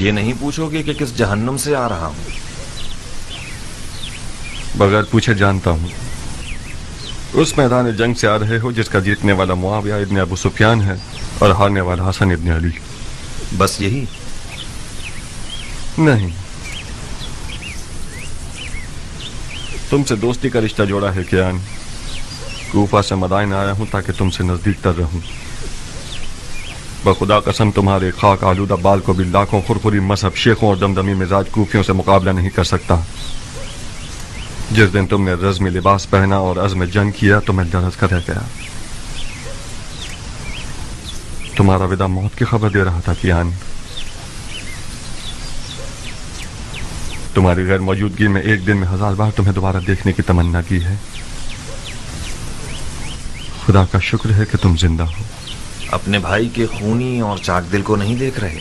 ये नहीं पूछोगे कि किस जहन्नुम से आ रहा हूं? बगैर पूछे जानता हूं। उस मैदान जंग से आ रहे हो जिसका जीतने वाला मुआविया इब्न अबू सुफियान है और हारने वाला हसन इब्न अली। बस यही? नहीं, तुमसे दोस्ती का रिश्ता जोड़ा है कियान। कूफा से मदाइन आया हूं ताकि तुमसे नजदीक तर रहूं। बखुदा कसम तुम्हारे खाक आलूदा बाल को भी लाखों खुरखुरी मजहब शेखों और दमदमी मिजाज कूफियों से मुकाबला नहीं कर सकता। जिस दिन तुमने रज़्म लिबास पहना और अज़्म जंग किया तो मैं लरज़ कर रह गया। तुम्हारा विदा मौत की खबर दे रहा था कियान। तुम्हारी गैर मौजूदगी में एक दिन में 1000 बार तुम्हें दोबारा देखने की तमन्ना की है। खुदा का शुक्र है कि तुम जिंदा हो। अपने भाई के खूनी और चाक दिल को नहीं देख रहे?